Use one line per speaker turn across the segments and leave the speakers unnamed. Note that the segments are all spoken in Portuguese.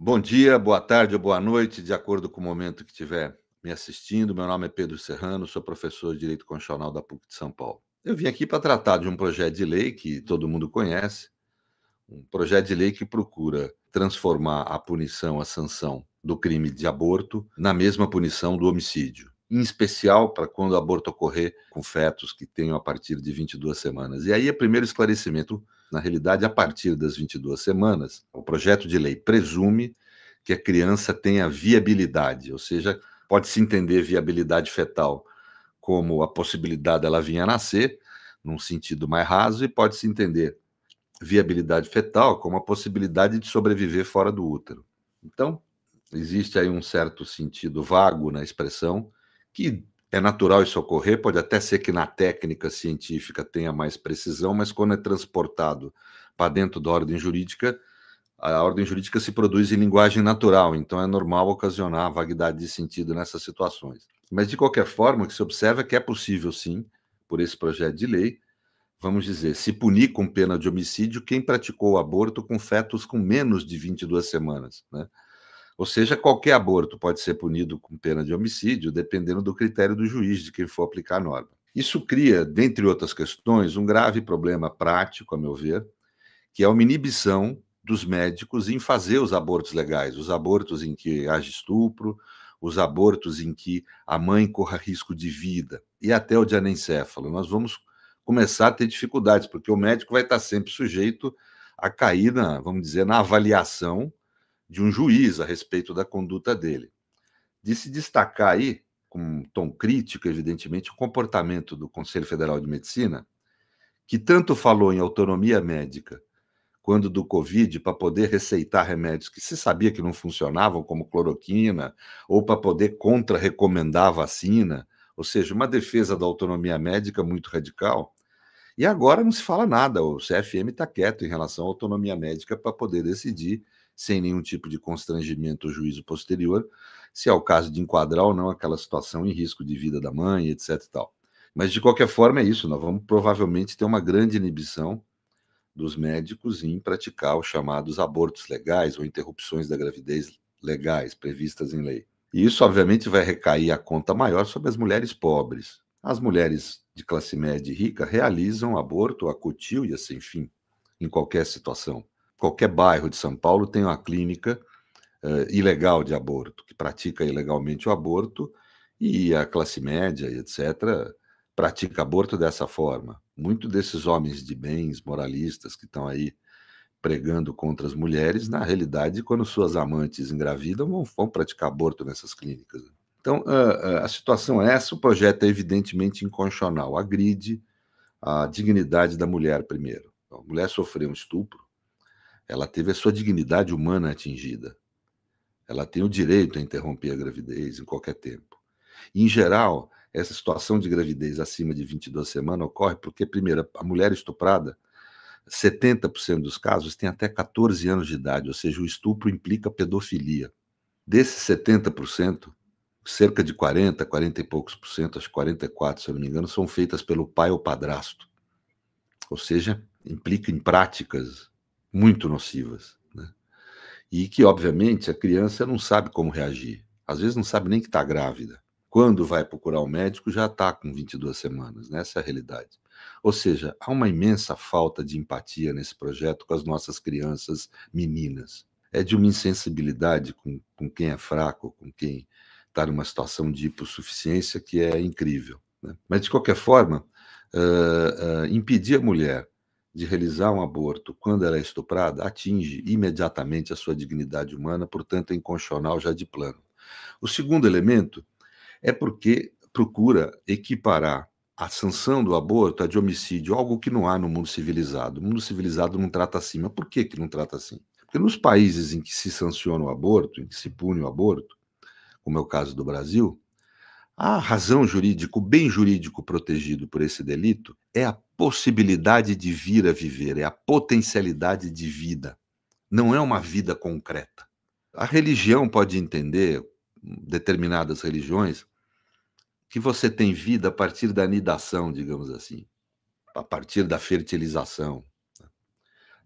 Bom dia, boa tarde ou boa noite, de acordo com o momento que estiver me assistindo. Meu nome é Pedro Serrano, sou professor de Direito Constitucional da PUC de São Paulo. Eu vim aqui para tratar de um projeto de lei que todo mundo conhece, um projeto de lei que procura transformar a punição, a sanção do crime de aborto na mesma punição do homicídio, em especial para quando o aborto ocorrer com fetos que tenham a partir de 22 semanas. E aí, o primeiro esclarecimento, na realidade, a partir das 22 semanas, o projeto de lei presume que a criança tenha viabilidade, ou seja, pode-se entender viabilidade fetal como a possibilidade dela vir a nascer, num sentido mais raso, e pode-se entender viabilidade fetal como a possibilidade de sobreviver fora do útero. Então, existe aí um certo sentido vago na expressão, que é natural isso ocorrer, pode até ser que na técnica científica tenha mais precisão, mas quando é transportado para dentro da ordem jurídica, a ordem jurídica se produz em linguagem natural, então é normal ocasionar vaguidade de sentido nessas situações. Mas, de qualquer forma, o que se observa é que é possível, sim, por esse projeto de lei, vamos dizer, se punir com pena de homicídio quem praticou o aborto com fetos com menos de 22 semanas, né? Ou seja, qualquer aborto pode ser punido com pena de homicídio, dependendo do critério do juiz, de quem for aplicar a norma. Isso cria, dentre outras questões, um grave problema prático, a meu ver, que é uma inibição dos médicos em fazer os abortos legais, os abortos em que haja estupro, os abortos em que a mãe corra risco de vida, e até o de anencefalo. Nós vamos começar a ter dificuldades, porque o médico vai estar sempre sujeito a cair vamos dizer, na avaliação de um juiz a respeito da conduta dele. De se destacar aí, com um tom crítico, evidentemente, o comportamento do Conselho Federal de Medicina, que tanto falou em autonomia médica quando do Covid, para poder receitar remédios que se sabia que não funcionavam, como cloroquina, ou para poder contra-recomendar a vacina, ou seja, uma defesa da autonomia médica muito radical. E agora não se fala nada, o CFM está quieto em relação à autonomia médica para poder decidir, sem nenhum tipo de constrangimento ou juízo posterior, se é o caso de enquadrar ou não aquela situação em risco de vida da mãe, etc. e tal. Mas, de qualquer forma, é isso, nós vamos provavelmente ter uma grande inibição dos médicos em praticar os chamados abortos legais ou interrupções da gravidez legais previstas em lei. E isso, obviamente, vai recair a conta maior sobre as mulheres pobres. As mulheres de classe média e rica realizam aborto a cutil e a sem fim, em qualquer situação. Qualquer bairro de São Paulo tem uma clínica ilegal de aborto, que pratica ilegalmente o aborto, e a classe média, etc., pratica aborto dessa forma. Muitos desses homens de bens, moralistas, que estão aí pregando contra as mulheres, na realidade, quando suas amantes engravidam, vão praticar aborto nessas clínicas. Então, a situação é essa, o projeto é evidentemente inconstitucional, agride a dignidade da mulher primeiro. A mulher sofreu um estupro, ela teve a sua dignidade humana atingida. Ela tem o direito a interromper a gravidez em qualquer tempo. Em geral, essa situação de gravidez acima de 22 semanas ocorre porque, primeiro, a mulher estuprada, 70% dos casos tem até 14 anos de idade, ou seja, o estupro implica pedofilia. Desses 70%, cerca de 40 e poucos por cento, acho que 44, se eu não me engano, são feitas pelo pai ou padrasto. Ou seja, implica em práticas muito nocivas, né? E que, obviamente, a criança não sabe como reagir. Às vezes não sabe nem que está grávida. Quando vai procurar o médico, já está com 22 semanas, né? Essa é a realidade. Ou seja, há uma imensa falta de empatia nesse projeto com as nossas crianças meninas. É de uma insensibilidade com quem é fraco, com quem está numa situação de hipossuficiência que é incrível, né? Mas, de qualquer forma, impedir a mulher de realizar um aborto quando ela é estuprada atinge imediatamente a sua dignidade humana, portanto, é inconstitucional já de plano. O segundo elemento é porque procura equiparar a sanção do aborto a de homicídio, algo que não há no mundo civilizado. O mundo civilizado não trata assim. Mas por que não trata assim? Porque nos países em que se sanciona o aborto, em que se pune o aborto, como é o caso do Brasil, a razão jurídica, o bem jurídico protegido por esse delito é a possibilidade de vir a viver, é a potencialidade de vida, não é uma vida concreta. A religião pode entender, determinadas religiões, que você tem vida a partir da nidação, digamos assim, a partir da fertilização.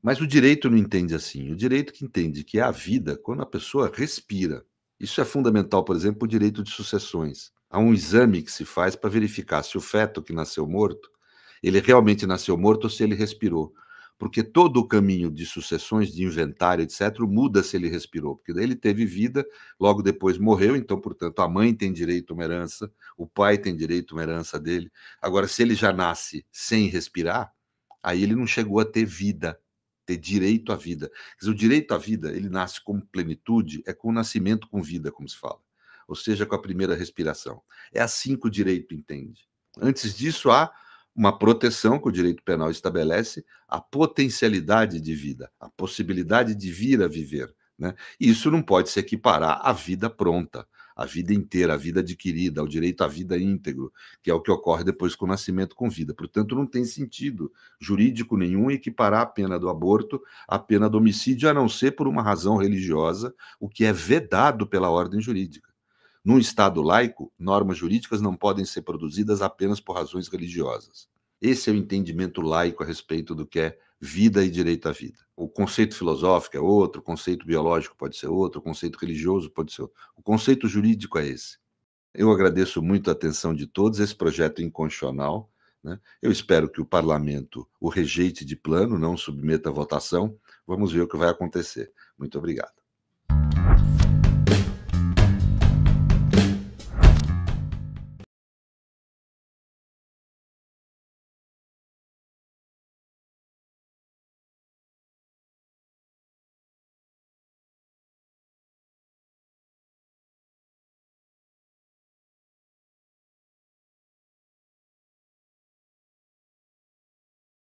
Mas o direito não entende assim. O direito que entende que é a vida quando a pessoa respira. Isso é fundamental, por exemplo, para o direito de sucessões. Há um exame que se faz para verificar se o feto que nasceu morto, ele realmente nasceu morto ou se ele respirou. Porque todo o caminho de sucessões, de inventário, etc., muda se ele respirou. Porque daí ele teve vida, logo depois morreu, então, portanto, a mãe tem direito a uma herança, o pai tem direito a uma herança dele. Agora, se ele já nasce sem respirar, aí ele não chegou a ter vida, ter direito à vida. Quer dizer, o direito à vida, ele nasce como plenitude, é com o nascimento com vida, como se fala. Ou seja, com a primeira respiração. É assim que o direito entende. Antes disso, há uma proteção que o direito penal estabelece, a potencialidade de vida, a possibilidade de vir a viver, né? E isso não pode se equiparar à vida pronta, à vida inteira, à vida adquirida, ao direito à vida íntegro, que é o que ocorre depois com o nascimento com vida. Portanto, não tem sentido jurídico nenhum equiparar a pena do aborto à pena do homicídio, a não ser por uma razão religiosa, o que é vedado pela ordem jurídica. Num Estado laico, normas jurídicas não podem ser produzidas apenas por razões religiosas. Esse é o entendimento laico a respeito do que é vida e direito à vida. O conceito filosófico é outro, o conceito biológico pode ser outro, o conceito religioso pode ser outro. O conceito jurídico é esse. Eu agradeço muito a atenção de todos. Esse projeto é inconstitucional, né? Eu espero que o parlamento o rejeite de plano, não submeta à votação. Vamos ver o que vai acontecer. Muito obrigado.